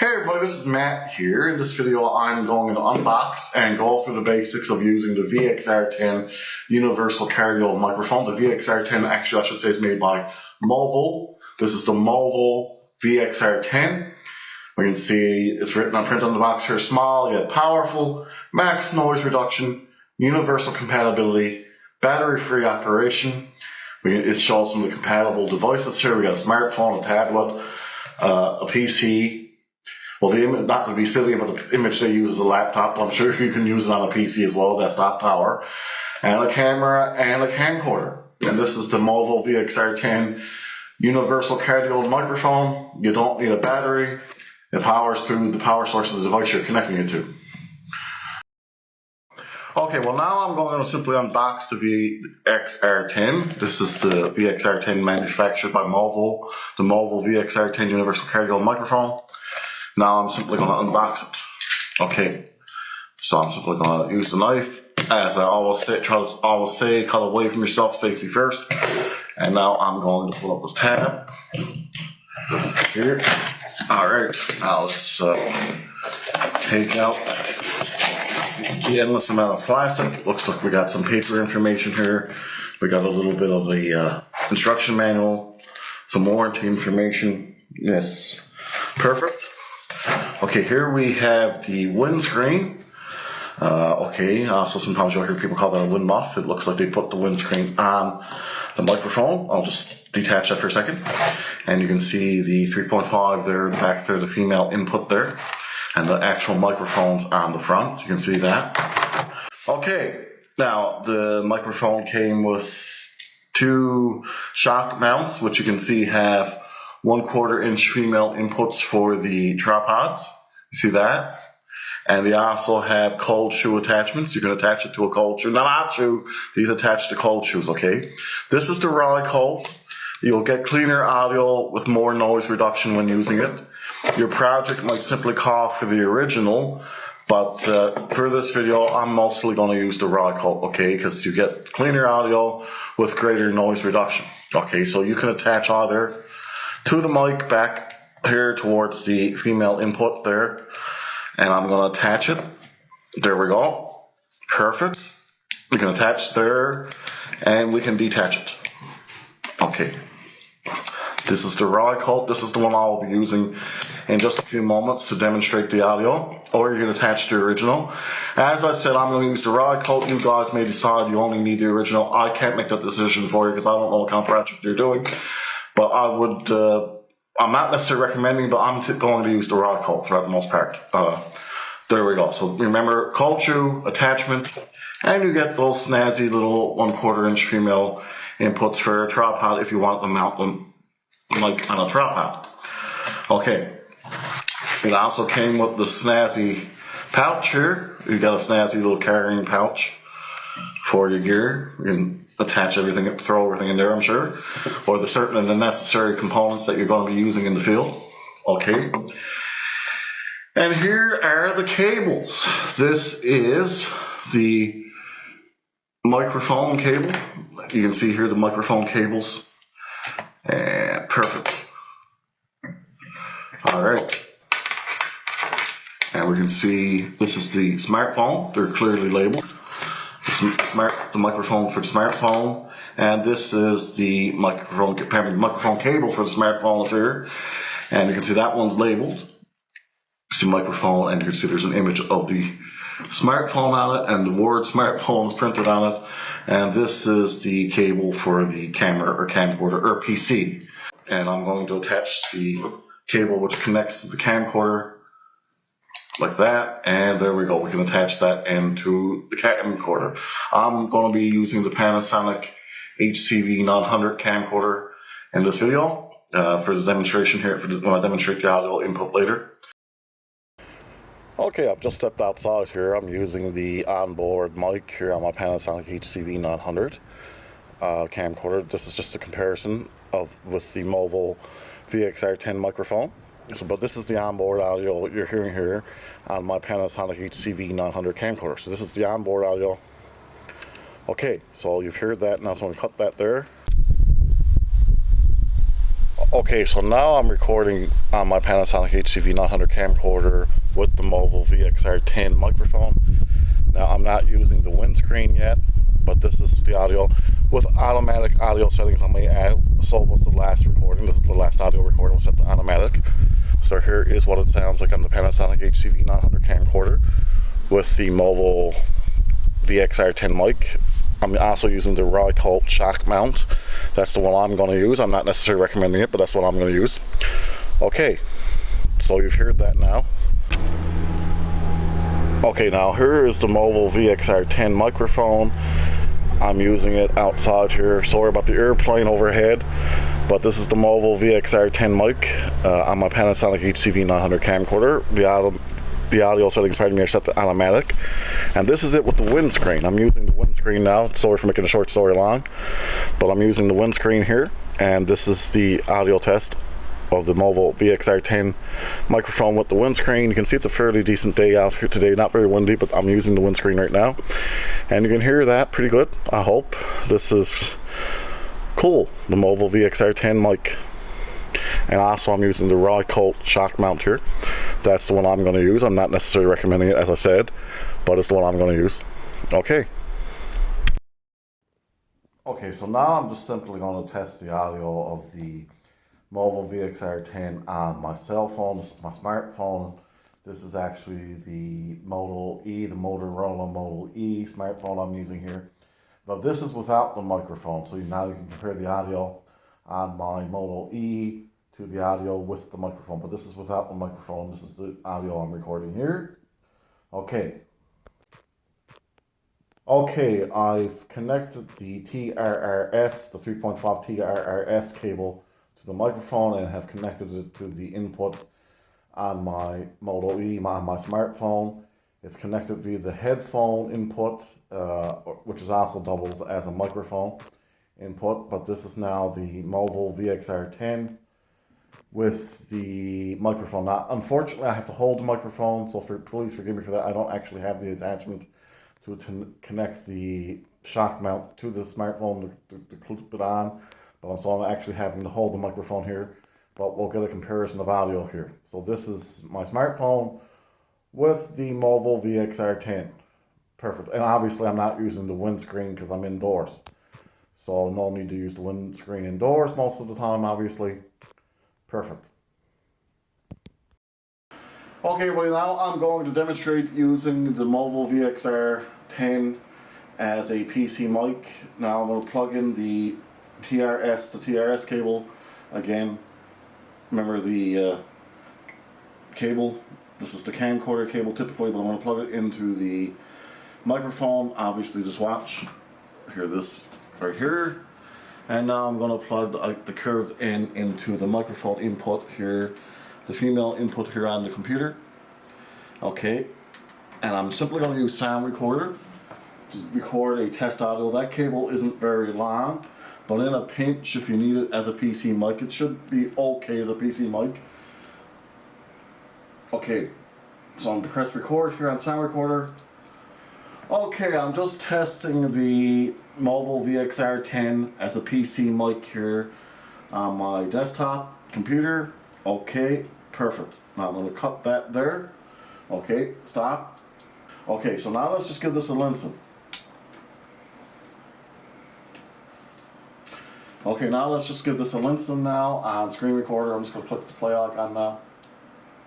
Hey everybody, this is Matt here. In this video I'm going to unbox and go through the basics of using the VXR10 Universal Cardioid Microphone. The VXR10, actually I should say, is made by Movo. This is the Movo VXR10. We can see it's written on print on the box here, small yet powerful, max noise reduction, universal compatibility, battery-free operation. It shows some of the compatible devices here. We got a smartphone, a tablet, a PC. Well, the image, not to be silly, but the image they use is a laptop. I'm sure you can use it on a PC as well, desktop tower, and a camera and a camcorder. And this is the Movo VXR10 Universal Cardioid Microphone. You don't need a battery. It powers through the power source of the device you're connecting it to. Okay, well now I'm going to simply unbox the VXR10. This is the VXR10 manufactured by Movo, the Movo VXR10 Universal Cardioid Microphone. Now I'm simply going to unbox it. Okay, so I'm simply going to use the knife. As I always say, cut away from yourself, safety first. And now I'm going to pull up this tab here. Alright, now let's take out the endless amount of plastic. Looks like we got some paper information here. We got a little bit of the instruction manual, some warranty information. Yes, perfect. Okay, here we have the windscreen. So sometimes you'll hear people call that a wind muff. It looks like they put the windscreen on the microphone. I'll just detach that for a second. And you can see the 3.5 there, back there, the female input there. And the actual microphone's on the front. You can see that. Okay, now the microphone came with two shock mounts, which you can see have 1/4 inch female inputs for the tripods. You see that? And they also have cold shoe attachments. You can attach it to a cold shoe. Not hot shoe, these attach to cold shoes, okay? This is the raw cold. You'll get cleaner audio with more noise reduction when using it. Your project might simply call for the original, but for this video, I'm mostly going to use the raw coat, okay? Because you get cleaner audio with greater noise reduction, okay? So you can attach either to the mic back here towards the female input there, and I'm going to attach it. There we go. Perfect. We can attach there, and we can detach it. Okay. This is the raw coat. This is the one I'll be using in just a few moments to demonstrate the audio, or you can attach the original. As I said, I'm going to use the raw coat. You guys may decide you only need the original. I can't make that decision for you because I don't know what kind of project you're doing. But I would, I'm not necessarily recommending, but I'm going to use the raw coat for the most part. There we go. So remember, cold shoe, attachment, and you get those snazzy little 1/4 inch female inputs for a tripod if you want to mount them like on a tripod. Okay. It also came with the snazzy pouch here. You got a snazzy little carrying pouch for your gear. You can attach everything, throw everything in there, I'm sure, or the necessary components that you're going to be using in the field. Okay. And here are the cables. This is the microphone cable. You can see here the microphone cables. And perfect. All right. And we can see this is the smartphone. They're clearly labeled. The microphone for the smartphone, and this is the microphone cable for the smartphone here, and you can see that one's labeled. You see microphone, and you can see there's an image of the smartphone on it, and the word smartphone is printed on it. And this is the cable for the camera or camcorder or PC. And I'm going to attach the cable which connects to the camcorder like that, and there we go. We can attach that into the camcorder. I'm going to be using the Panasonic HCV900 camcorder in this video for the demonstration here, when I demonstrate the audio input later. Okay, I've just stepped outside here. I'm using the onboard mic here on my Panasonic HCV900 camcorder. This is just a comparison with the Movo VXR10 microphone. But this is the onboard audio you're hearing here on my Panasonic HCV900 camcorder. So this is the onboard audio. Okay, so you've heard that. Now I'm going to cut that there. Okay, so now I'm recording on my Panasonic HCV900 camcorder with the Movo VXR10 microphone. Now I'm not using the windscreen yet, but this is the audio with automatic audio settings I may add. So was the last recording. This is the last audio recording was set to automatic. So here is what it sounds like on the Panasonic HCV900 camcorder with the Movo VXR10 mic. I'm also using the Roy Colt shock mount. That's the one I'm going to use. I'm not necessarily recommending it, but that's what I'm going to use. Okay, so you've heard that now. Okay, now here is the Movo VXR10 microphone. I'm using it outside here. Sorry about the airplane overhead, but this is the Movo VXR10 mic on my Panasonic HCV900 camcorder. The audio settings, pardon me, are set to automatic. And this is it with the windscreen. I'm using the windscreen now. Sorry for making a short story long, but I'm using the windscreen here. And this is the audio test of the Movo VXR10 microphone with the windscreen. You can see it's a fairly decent day out here today. Not very windy, but I'm using the windscreen right now. And you can hear that pretty good, I hope. This is cool, the Movo VXR10 mic. And also I'm using the Roy Colt shock mount here. That's the one I'm going to use. I'm not necessarily recommending it, as I said, but it's the one I'm going to use. Okay. Okay, so now I'm just simply going to test the audio of the Movo VXR10 on my cell phone. This is my smartphone. This is actually the Moto E, the Motorola Moto E smartphone I'm using here. But this is without the microphone, so now you can compare the audio on my Moto E to the audio with the microphone, but this is without the microphone. This is the audio I'm recording here. Okay, I've connected the TRRS, the 3.5 TRRS cable to the microphone and have connected it to the input on my Moto E, on my smartphone. It's connected via the headphone input, which is also doubles as a microphone input, but this is now the Movo VXR10 with the microphone. Now, unfortunately, I have to hold the microphone, so please forgive me for that. I don't actually have the attachment to connect the shock mount to the smartphone to clip it on, so I'm actually having to hold the microphone here, but we'll get a comparison of audio here. So this is my smartphone with the Movo VXR10. Perfect. And obviously I'm not using the windscreen because I'm indoors. So no need to use the windscreen indoors most of the time, obviously. Perfect. Okay, well now I'm going to demonstrate using the Movo VXR10 as a PC mic. Now I'm going to plug in the TRS cable again. Remember the cable. This is the camcorder cable typically, but I'm going to plug it into the microphone. Obviously, just watch. Hear this right here. And now I'm going to plug the curved end into the microphone input here, the female input here on the computer. Okay, and I'm simply going to use sound recorder to record a test audio. That cable isn't very long, but in a pinch, if you need it as a PC mic, it should be okay as a PC mic. Okay, so I'm going to press record here on sound recorder. Okay, I'm just testing the Movo VXR10 as a PC mic here on my desktop computer. Okay, perfect. Now I'm going to cut that there. Okay, stop. Okay, so now let's just give this a listen. Okay, now let's just give this a listen now on screen recorder. I'm just going to click the play icon now.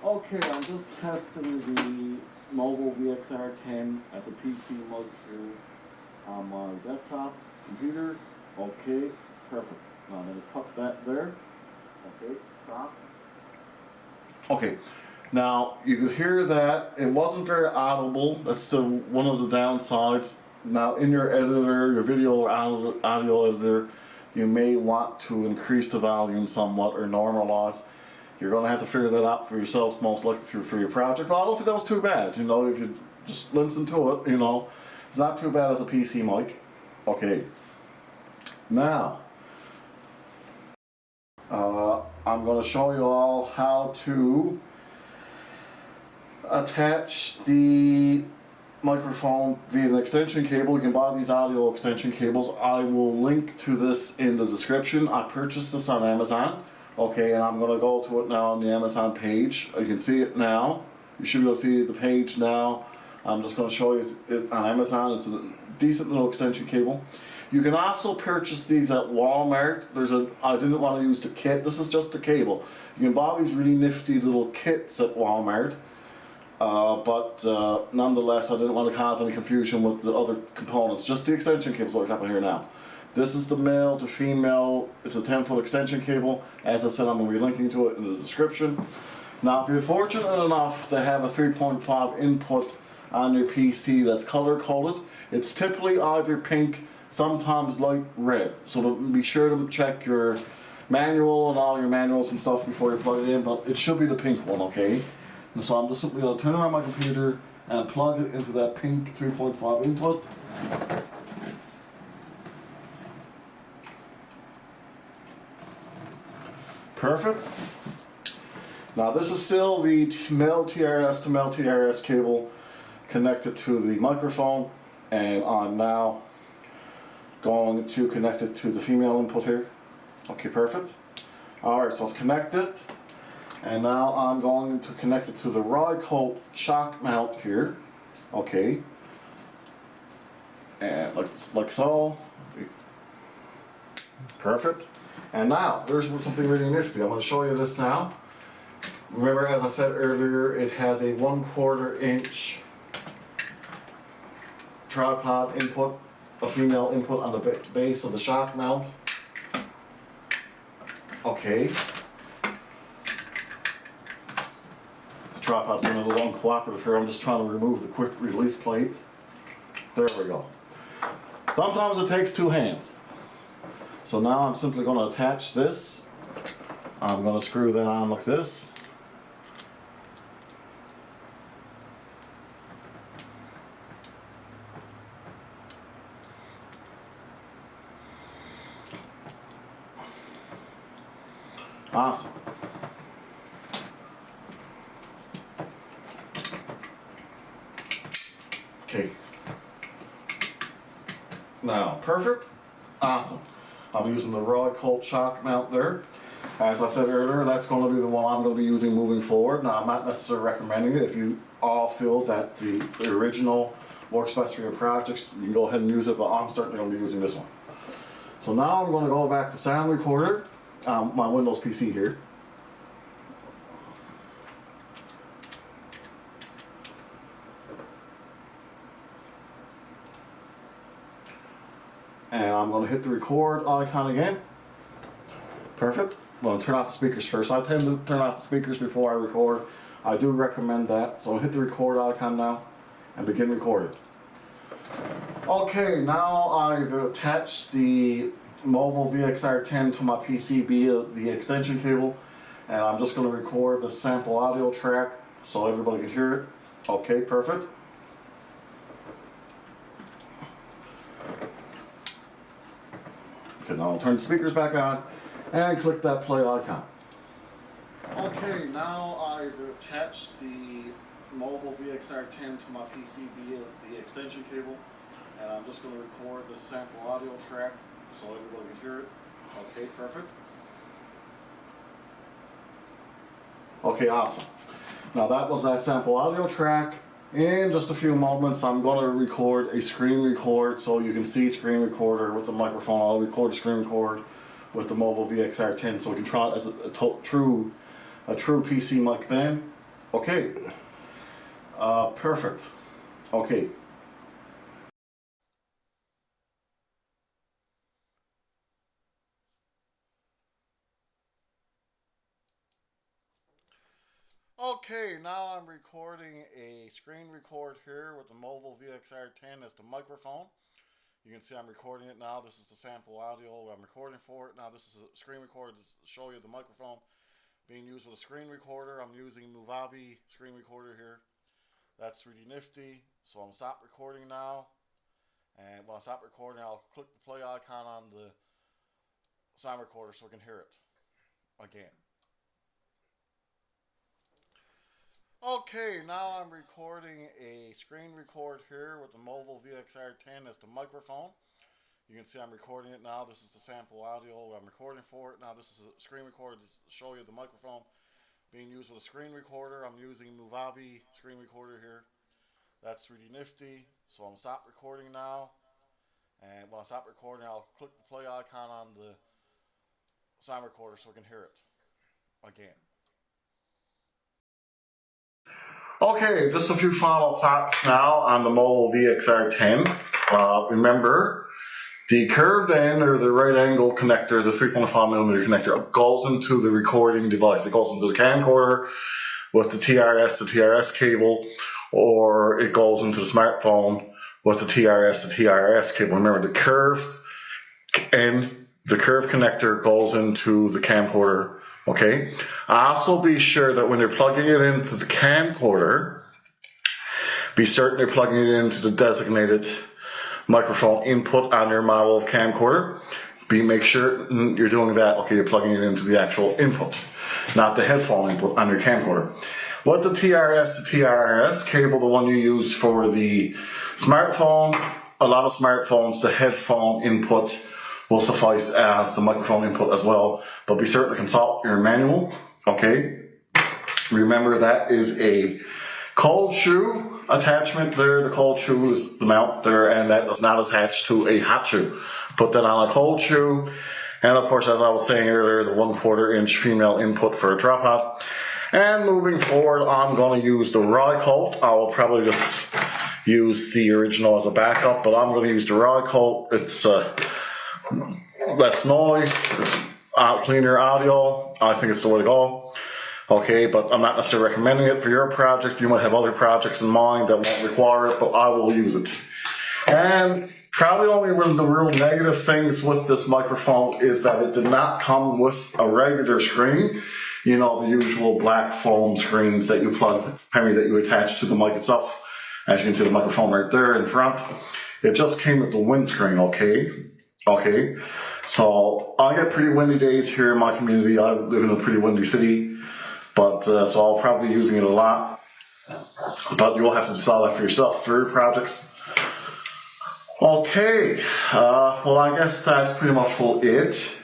Okay, I'm just testing the Movo VXR10 as a PC mic here on my desktop computer. Okay, perfect. Now I'm going to cut that there. Okay, stop. Okay, now you could hear that it wasn't very audible. That's still one of the downsides. Now in your editor, your video or audio editor, you may want to increase the volume somewhat or normalize. You're going to have to figure that out for yourselves, most likely for your project. But I don't think that was too bad. You know, if you just listen to it, you know, it's not too bad as a PC mic. Okay. Now, I'm going to show you all how to attach the microphone via an extension cable. You can buy these audio extension cables. I will link to this in the description. I purchased this on Amazon Okay, and I'm going to go to it now on the Amazon page. You can see it now. You should be able to see the page now. I'm just going to show you it on Amazon. It's a decent little extension cable. You can also purchase these at Walmart. I didn't want to use the kit. This is just the cable. You can buy these really nifty little kits at Walmart. But nonetheless, I didn't want to cause any confusion with the other components. Just the extension cable is what we're talking here now. This is the male to female. It's a 10-foot extension cable. As I said, I'm going to be linking to it in the description. Now, if you're fortunate enough to have a 3.5 input on your PC that's color coded, it's typically either pink, sometimes light red. So be sure to check your manual and all your manuals and stuff before you plug it in, but it should be the pink one, okay? And so I'm just simply going to turn around my computer and plug it into that pink 3.5 input. Perfect. Now this is still the male TRS to male TRS cable connected to the microphone, and I'm now going to connect it to the female input here. Okay, perfect. Alright, so it's connected. And now I'm going to connect it to the rod colt shock mount here. Okay. And like so. Perfect. And now, there's something really nifty. I'm going to show you this now. Remember, as I said earlier, it has a 1/4 inch tripod input, a female input on the base of the shock mount. Okay. The tripod's been a little uncooperative here. I'm just trying to remove the quick release plate. There we go. Sometimes it takes two hands. So now I'm simply going to attach this. I'm going to screw that on like this. Awesome. Okay. Now, perfect. Awesome. I'm using the rod colt shock mount there. As I said earlier, that's going to be the one I'm going to be using moving forward. Now, I'm not necessarily recommending it. If you all feel that the original works best for your projects, you can go ahead and use it, but I'm certainly going to be using this one. So now I'm going to go back to sound recorder, my Windows PC here. And I'm going to hit the record icon again. Perfect. I'm going to turn off the speakers first. I tend to turn off the speakers before I record. I do recommend that. So I'll hit the record icon now and begin recording. Okay, now I've attached the Movo VXR10 to my PC via the extension cable, and I'm just going to record the sample audio track so everybody can hear it. Okay, perfect. Okay, now I'll turn the speakers back on and click that play icon. Okay, now I've attached the Movo VXR10 to my PC via the extension cable, and I'm just going to record the sample audio track so everybody can hear it. Okay, perfect. Okay, awesome. Now that was that sample audio track. In just a few moments, I'm going to record a screen record so you can see screen recorder with the microphone. I'll record a screen record with the Movo VXR10 so we can try it as a true PC mic then. Okay. Perfect. Okay. Okay, now I'm recording a screen record here with the Movo VXR10 as the microphone. You can see I'm recording it now. This is the sample audio I'm recording for it. Now this is a screen recorder to show you the microphone being used with a screen recorder. I'm using Movavi screen recorder here. That's really nifty. So I'm stop recording now. And when I stop recording, I'll click the play icon on the sound recorder so we can hear it again. Okay, now I'm recording a screen record here with the Movo VXR10 as the microphone. You can see I'm recording it now. This is the sample audio I'm recording for it. Now this is a screen recorder to show you the microphone being used with a screen recorder. I'm using Movavi screen recorder here. That's really nifty. So I'm stop recording now. And when I stop recording, I'll click the play icon on the sound recorder so we can hear it again. Okay, just a few final thoughts now on the Movo VXR10. Remember, the curved end or the right angle connector, the 3.5mm connector, goes into the recording device. It goes into the camcorder with the TRS cable, or it goes into the smartphone with the TRS cable. Remember, the curved end, the curved connector goes into the camcorder. Okay. Also, be sure that when you're plugging it into the camcorder, be certain you're plugging it into the designated microphone input on your model of camcorder. Make sure you're doing that. Okay, you're plugging it into the actual input, not the headphone input on your camcorder. With the TRS cable, the one you use for the smartphone, a lot of smartphones, the headphone input will suffice as the microphone input as well, but be certain to consult your manual. Okay, remember that is a cold shoe attachment there. The cold shoe is the mount there, and that is not attached to a hot shoe. Put that on a cold shoe, and of course, as I was saying earlier, the 1/4 inch female input for a tripod. And moving forward, I'm going to use the Rycote. I will probably just use the original as a backup, but I'm going to use the Rycote. It's less noise, it's cleaner audio. I think it's the way to go. Okay, but I'm not necessarily recommending it for your project. You might have other projects in mind that won't require it, but I will use it. And probably only one of the real negative things with this microphone is that it did not come with a regular screen. You know, the usual black foam screens that you plug, that you attach to the mic itself. As you can see, the microphone right there in front. It just came with the windscreen, okay? Okay, so I get pretty windy days here in my community. I live in a pretty windy city, but so I'll probably be using it a lot. But you'll have to decide that for yourself for your projects. Okay, well, I guess that's pretty much it.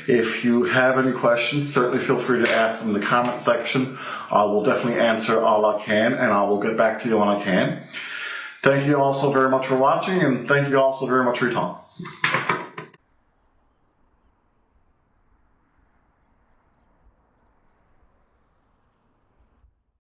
If you have any questions, certainly feel free to ask them in the comment section. I will definitely answer all I can, and I will get back to you when I can. Thank you all so very much for watching, and thank you all so very much for your time.